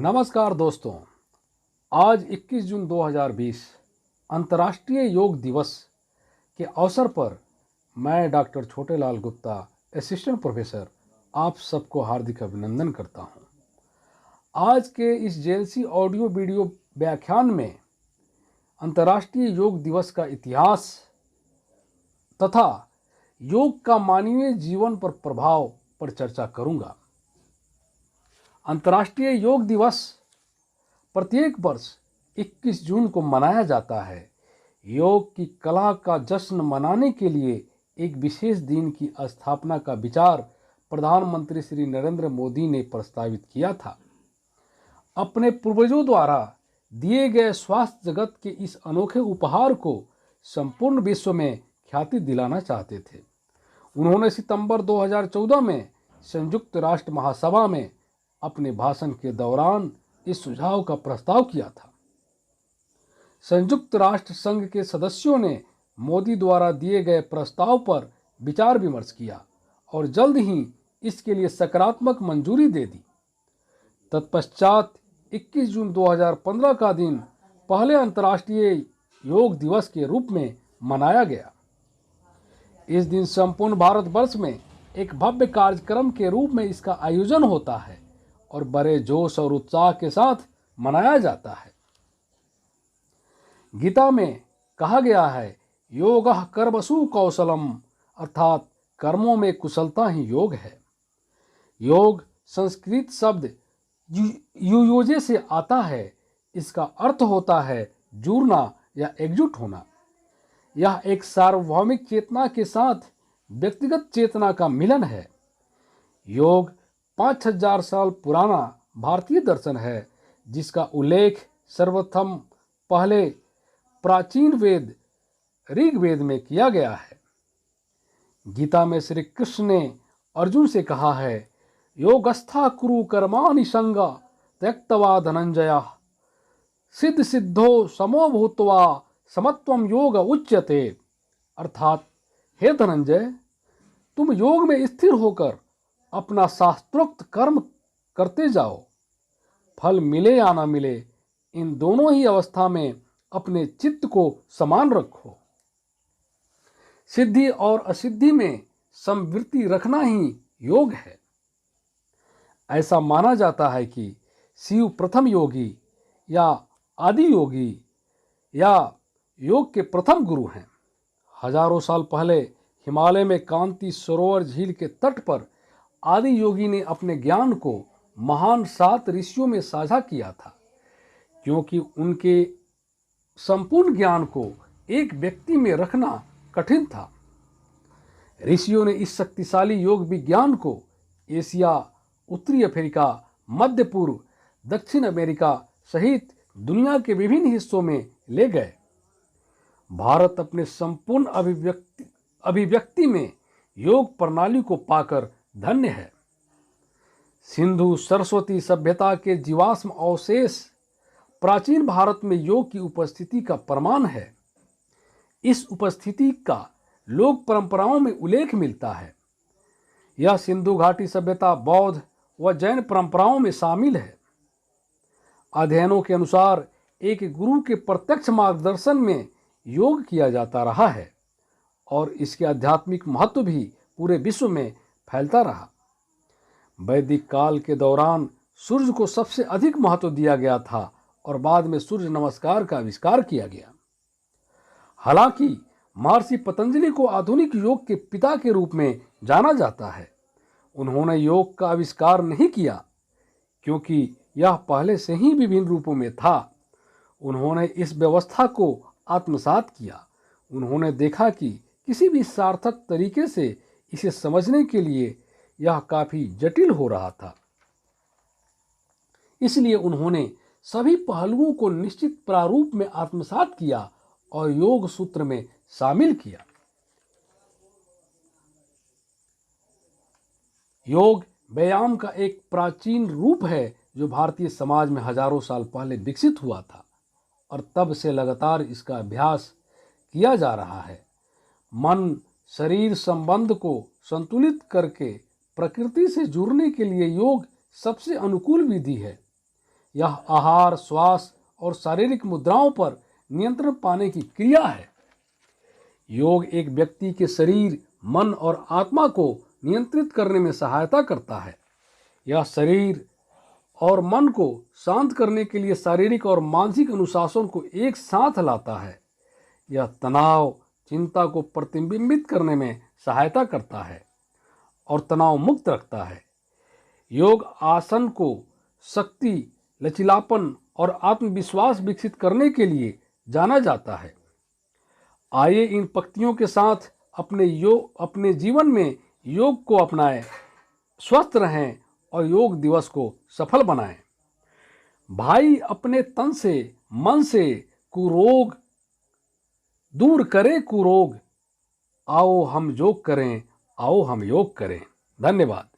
नमस्कार दोस्तों। आज 21 जून 2020 अंतर्राष्ट्रीय योग दिवस के अवसर पर मैं doctor Chhotelal Gupta, assistant professor, आप सबको हार्दिक अभिनंदन करता हूं। आज के इस जेएलसी ऑडियो वीडियो व्याख्यान में अंतर्राष्ट्रीय योग दिवस का इतिहास तथा योग का मानवीय जीवन पर प्रभाव पर चर्चा करूंगा। अंतर्राष्ट्रीय योग दिवस प्रत्येक वर्ष 21 जून को मनाया जाता है। योग की कला का जश्न मनाने के लिए एक विशेष दिन की स्थापना का विचार प्रधानमंत्री श्री नरेंद्र मोदी ने प्रस्तावित किया था। अपने पूर्वजों द्वारा दिए गए स्वास्थ्य जगत के इस अनोखे उपहार को संपूर्ण विश्व में ख्याति दिलाना चाहते थे। उन्होंने सितंबर 2014 में संयुक्त राष्ट्र महासभा में अपने भाषण के दौरान इस सुझाव का प्रस्ताव किया था। संयुक्त राष्ट्र संघ के सदस्यों ने मोदी द्वारा दिए गए प्रस्ताव पर विचार विमर्श किया और जल्द ही इसके लिए सकारात्मक मंजूरी दे दी। तत्पश्चात 21 जून 2015 का दिन पहले अंतर्राष्ट्रीय योग दिवस के रूप में मनाया गया। इस दिन संपूर्ण भारतवर्ष में एक भव्य कार्यक्रम के रूप में इसका आयोजन होता है और बड़े जोश और उत्साह के साथ मनाया जाता है। गीता में कहा गया है, योगः कर्मसु कौशलम, अर्थात कर्मों में कुशलता ही योग है। योग संस्कृत शब्द युयोजे से आता है। इसका अर्थ होता है जुड़ना या एकजुट होना। यह एक सार्वभौमिक चेतना के साथ व्यक्तिगत चेतना का मिलन है। योग 5000 साल पुराना भारतीय दर्शन है, जिसका उल्लेख सर्वप्रथम पहले प्राचीन वेद ऋग्वेद में किया गया है। गीता में श्री कृष्ण ने अर्जुन से कहा है, योगस्था कुरु कर्माणि संगा त्यक्त्वा धनंजय सिद्ध सिद्धो समो भूत्वा समत्वम योग उच्यते। अर्थात हे धनंजय, तुम योग में स्थिर होकर अपना शास्त्रोक्त कर्म करते जाओ। फल मिले या ना मिले, इन दोनों ही अवस्था में अपने चित्त को समान रखो। सिद्धि और असिद्धि में समवृत्ति रखना ही योग है। ऐसा माना जाता है कि शिव प्रथम योगी या आदि योगी या योग के प्रथम गुरु हैं। हजारों साल पहले हिमालय में कांति सरोवर झील के तट पर आदि योगी ने अपने ज्ञान को महान 7 ऋषियों में साझा किया था, क्योंकि उनके संपूर्ण ज्ञान को एक व्यक्ति में रखना कठिन था। ऋषियों ने इस शक्तिशाली योग विज्ञान को एशिया, उत्तरी अफ्रीका, मध्य पूर्व, दक्षिण अमेरिका सहित दुनिया के विभिन्न हिस्सों में ले गए। भारत अपने संपूर्ण अभिव्यक्ति में योग प्रणाली को पाकर धन्य है। सिंधु सरस्वती सभ्यता के जीवाश्म अवशेष प्राचीन भारत में योग की उपस्थिति का प्रमाण है। इस उपस्थिति का लोक परंपराओं में उल्लेख मिलता है। यह सिंधु घाटी सभ्यता बौद्ध व जैन परंपराओं में शामिल है। अध्ययनों के अनुसार एक गुरु के प्रत्यक्ष मार्गदर्शन में योग किया जाता रहा है और इसके आध्यात्मिक महत्व भी पूरे विश्व में फैलता रहा। वैदिक काल के दौरान सूर्य को सबसे अधिक महत्व दिया गया था और बाद में सूर्य नमस्कार का आविष्कार किया गया। हालांकि महर्षि पतंजलि को आधुनिक योग के पिता के रूप में जाना जाता है। उन्होंने योग का आविष्कार नहीं किया, क्योंकि यह पहले से ही विभिन्न रूपों में था। उन्होंने इस व्यवस्था को आत्मसात किया। उन्होंने देखा कि किसी भी सार्थक तरीके से इसे समझने के लिए यह काफी जटिल हो रहा था। इसलिए उन्होंने सभी पहलुओं को निश्चित प्रारूप में आत्मसात किया और योग सूत्र में शामिल किया। योग व्यायाम का एक प्राचीन रूप है जो भारतीय समाज में हजारों साल पहले विकसित हुआ था और तब से लगातार इसका अभ्यास किया जा रहा है। मन शरीर संबंध को संतुलित करके प्रकृति से जुड़ने के लिए योग सबसे अनुकूल विधि है। यह आहार, श्वास और शारीरिक मुद्राओं पर नियंत्रण पाने की क्रिया है। योग एक व्यक्ति के शरीर, मन और आत्मा को नियंत्रित करने में सहायता करता है। यह शरीर और मन को शांत करने के लिए शारीरिक और मानसिक अनुशासन को एक साथ लाता है। यह तनाव, चिंता को प्रतिबिंबित करने में सहायता करता है और तनाव मुक्त रखता है। योग आसन को शक्ति, लचीलापन और आत्मविश्वास विकसित करने के लिए जाना जाता है। आइए इन पंक्तियों के साथ अपने जीवन में योग को अपनाएं, स्वस्थ रहें और योग दिवस को सफल बनाएं। भाई, अपने तन से, मन से कुरोग दूर करे कुरोग। आओ हम योग करें, आओ हम योग करें। धन्यवाद।